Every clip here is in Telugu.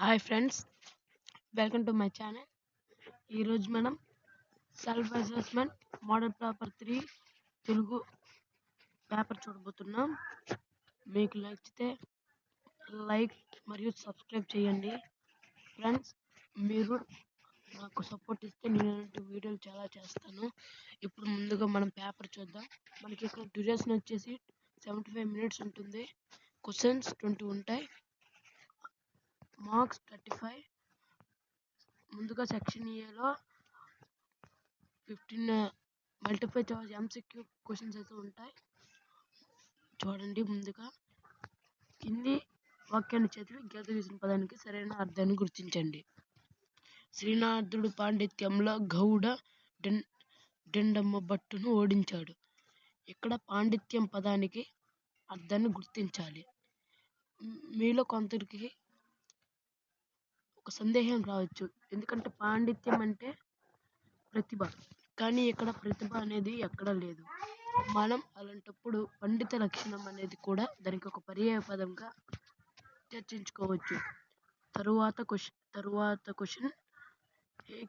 Hi friends, welcome to my channel. ఈరోజు మనం self assessment model paper 3 Telugu paper చూడబోతున్నాం. మీకు నచ్చితే లైక్ మరియు సబ్స్క్రైబ్ చేయండి. ఫ్రెండ్స్, మీరు నాకు సపోర్ట్ ఇస్తే నేను ఇలాంటి వీడియోలు చాలా చేస్తాను. ఇప్పుడు ముందుగా మనం పేపర్ చూద్దాం. మనకి ఇక్కడ డ్యూరేషన్ వచ్చేసి 75 మినిట్స్ ఉంటుంది. క్వశ్చన్స్ 20 ఉంటాయి. మార్క్స్ 35. ముందుగా సెక్షన్ ఏలో 15 మల్టిపుల్ చాయిస్ ఎంసీక్యూ క్వశ్చన్స్ అయితే ఉంటాయి. చూడండి. ముందుగా కింది వాక్యాన్ని చదివి గీత గీసిన పదానికి సరైన అర్థాన్ని గుర్తించండి. శ్రీనాథుడు పాండిత్యంలో గౌడ డెండమ్మ భట్టును ఓడించాడు. ఇక్కడ పాండిత్యం పదానికి అర్థాన్ని గుర్తించాలి. మీలో కొందరికి ఒక సందేహం రావచ్చు, ఎందుకంటే పాండిత్యం అంటే ప్రతిభ, కానీ ఇక్కడ ప్రతిభ అనేది ఎక్కడా లేదు. మనం అలాంటప్పుడు పండిత లక్షణం అనేది కూడా దానికి ఒక పర్యాయ పదంగా చర్చించుకోవచ్చు. తరువాత క్వశ్చన్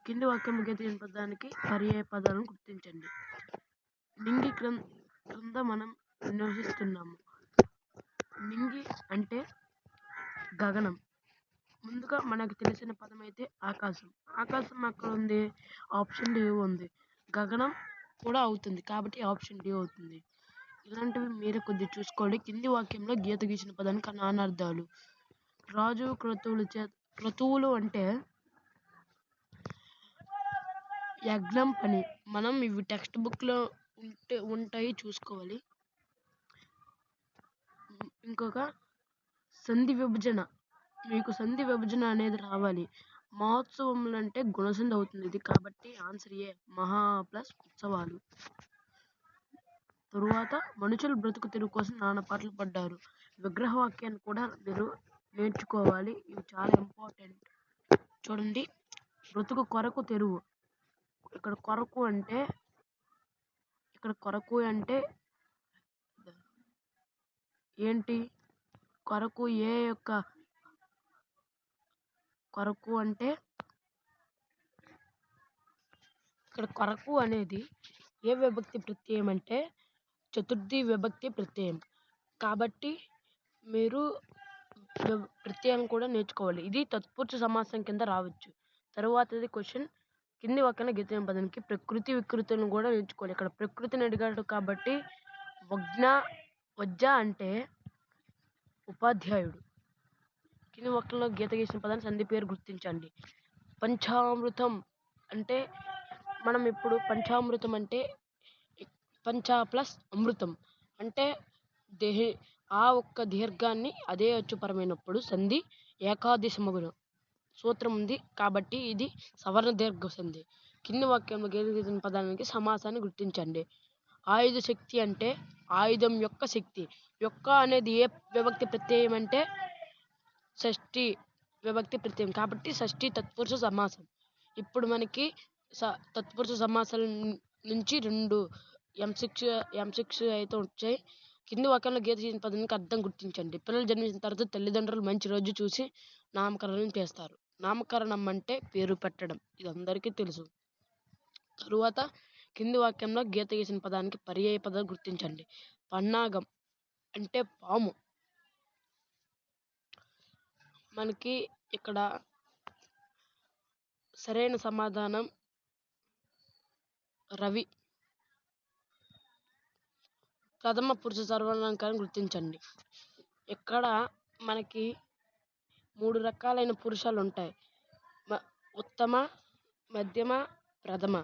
కింది వాక్యం గీత పదానికి పర్యాయ పదాలను గుర్తించండి. నింగి క్రింద మనం నివసిస్తున్నాము. నింగి అంటే గగనం. ముందుగా మనకు తెలిసిన పదం అయితే ఆకాశం. ఆకాశం అక్కడ ఉంది, ఆప్షన్ డి ఉంది. గగనం కూడా అవుతుంది, కాబట్టి ఆప్షన్ డి అవుతుంది. ఇలాంటివి మీరే కొద్దిగా చూసుకోండి. కింది వాక్యంలో గీత గీసిన పదానికి నానార్థాలు. రాజు క్రతువులు అంటే యజ్ఞం పని. మనం ఇవి టెక్స్ట్ బుక్ లో ఉంటాయి, చూసుకోవాలి. ఇంకొక సంధి విభజన, మీకు సంధి విభజన అనేది రావాలి. మహోత్సవములు అంటే గుణసంధి అవుతుంది ఇది, కాబట్టి ఆన్సర్ ఏ, మహా ప్లస్ ఉత్సవాలు. తరువాత మనుషులు బ్రతుకు తెరువు కోసం నానా పాటలు పడ్డారు. విగ్రహవాక్యాన్ని కూడా మీరు నేర్చుకోవాలి, ఇవి చాలా ఇంపార్టెంట్. చూడండి. బ్రతుకు కొరకు తెరువు. ఇక్కడ కొరకు అంటే ఏంటి? కొరకు ఏ యొక్క కొరకు అంటే ఇక్కడ కొరకు అనేది ఏ విభక్తి ప్రత్యయం అంటే చతుర్థి విభక్తి ప్రత్యయం, కాబట్టి మీరు ప్రత్యయం కూడా నేర్చుకోవాలి. ఇది తత్పురుష సమాసం కింద రావచ్చు. తరువాతది క్వశ్చన్ కింది వాక్యాన్ని గీత పదానికి ప్రకృతి వికృతులను కూడా నేర్చుకోవాలి. ఇక్కడ ప్రకృతిని అడిగాడు కాబట్టి వజ్జ అంటే ఉపాధ్యాయుడు. కింది వాక్యంలో గీత గీసిన పదాన్ని సంధి పేరు గుర్తించండి. పంచామృతం అంటే మనం ఇప్పుడు పంచామృతం అంటే పంచ ప్లస్ అమృతం అంటే ఆ ఒక్క దీర్ఘాన్ని అదే అచ్చుపరమైనప్పుడు సంధి ఏకాదశమగును సూత్రం ఉంది, కాబట్టి ఇది సవర్ణ దీర్ఘ సంధి. కింది వాక్యంలో గీత గీసిన పదానికి సమాసాన్ని గుర్తించండి. ఆయుధ శక్తి అంటే ఆయుధం యొక్క శక్తి. యొక్క అనేది ఏ విభక్తి ప్రత్యయం అంటే షష్ఠి విభక్తి ప్రత్యయం, కాబట్టి షష్ఠి తత్పురుష సమాసం. ఇప్పుడు మనకి తత్పురుష సమాసాల నుంచి 2 M6 అయితే వచ్చాయి. కింది వాక్యంలో గీత గీసిన పదానికి అర్థం గుర్తించండి. పిల్లలు జన్మించిన తర్వాత తల్లిదండ్రులు మంచి రోజు చూసి నామకరణం చేస్తారు. నామకరణం అంటే పేరు పెట్టడం, ఇది అందరికీ తెలుసు. తరువాత కింది వాక్యంలో గీత గీసిన పదానికి పర్యాయ పదాలు గుర్తించండి. పన్నాగం అంటే పాము. మనకి ఇక్కడ సరైన సమాధానం రవి. ప్రథమ పురుష సర్వనామకాన్ని గుర్తించండి. ఇక్కడ మనకి 3 రకాలైన పురుషాలు ఉంటాయి. ఉత్తమ, మధ్యమ, ప్రథమ.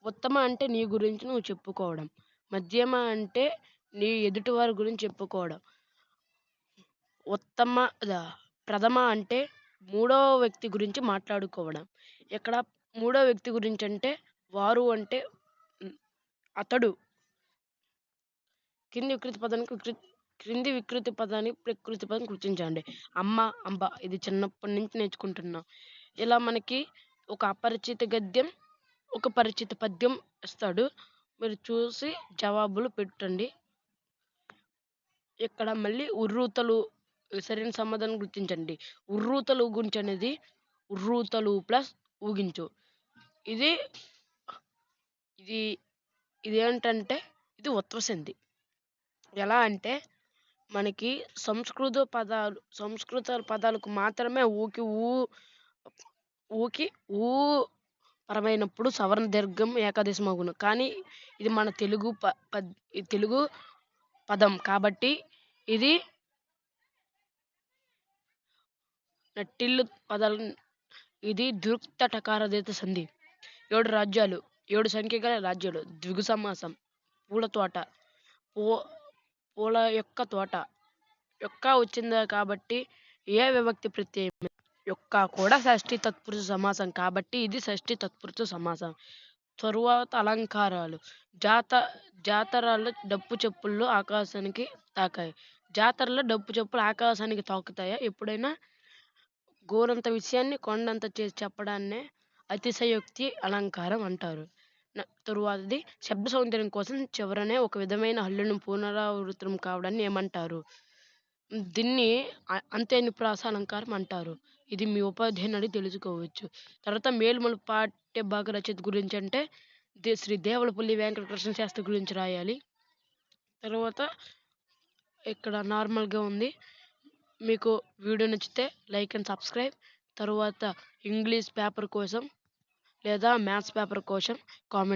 ఉత్తమ అంటే నీ గురించి నువ్వు చెప్పుకోవడం. మధ్యమ అంటే నీ ఎదుటి వారి గురించి చెప్పుకోవడం. ప్రథమ అంటే 3వ వ్యక్తి గురించి మాట్లాడుకోవడం. ఇక్కడ 3వ వ్యక్తి గురించి అంటే వారు అంటే అతడు. క్రింది వికృతి పదాన్ని ప్రకృతి పదం గుర్తించండి. అమ్మ, అంబ, ఇది చిన్నప్పటి నుంచి నేర్చుకుంటున్నాం. ఇలా మనకి ఒక అపరిచిత గద్యం, ఒక పరిచిత పద్యం ఇస్తాడు, మీరు చూసి జవాబులు పెట్టండి. ఇక్కడ మళ్ళీ ఉర్రూతలు సరైన సమాధానం గుర్తించండి. ఉర్రూతలు ఊగించు అనేది ఉర్రూతలు ప్లస్ ఊగించు. ఇది ఇది ఇదేంటంటే ఇది ఉత్వ సంధి. ఎలా అంటే మనకి సంస్కృత పదాలకు మాత్రమే ఊకి ఊ పరమైనప్పుడు సవర్ణ దీర్ఘం ఏకాదేశమగును. కానీ ఇది మన తెలుగు పదం కాబట్టి ఇది నట్టిల్లు పదాలు. ఇది ద్విగుప్త టకారాదేశ సంధి. 7 రాజ్యాలు 7 సంఖ్య గల రాజ్యాలు. ద్విగు సమాసం. పూల తోట పూల యొక్క తోట యొక్క వచ్చింది కాబట్టి ఏ విభక్తి ప్రత్యయం యొక్క కూడా షష్ఠి తత్పురుష సమాసం కాబట్టి ఇది షష్ఠి తత్పురుష సమాసం. తరువాత అలంకారాలు. జాతరలో డప్పు చెప్పులు ఆకాశానికి తాకాయి. జాతరలో డప్పు చెప్పులు ఆకాశానికి తాకుతాయా? ఎప్పుడైనా గోరంత విషయాన్ని కొండంత చేసి చెప్పడాన్నే అతిశయోక్తి అలంకారం అంటారు. తరువాతది శబ్ద సౌందర్యం కోసం చివరనే ఒక విధమైన హల్లును పునరావృతం కావడాన్ని ఏమంటారు? దీన్ని అంత్యనిప్రాస అలంకారం అంటారు. ఇది మీ ఉపాధ్యాయుని తెలుసుకోవచ్చు. తర్వాత మేలుమలు పాఠ్య భాగ రచయిత గురించి అంటే శ్రీ దేవులపల్లి వెంకటకృష్ణ శాస్త్రి గురించి రాయాలి. తర్వాత ఇక్కడ నార్మల్గా ఉంది. మీకు వీడియో నచ్చితే లైక్ అండ్ సబ్స్క్రైబ్. తర్వాత ఇంగ్లీష్ పేపర్ కోసం లేదా మ్యాథ్స్ పేపర్ కోసం కామెంట్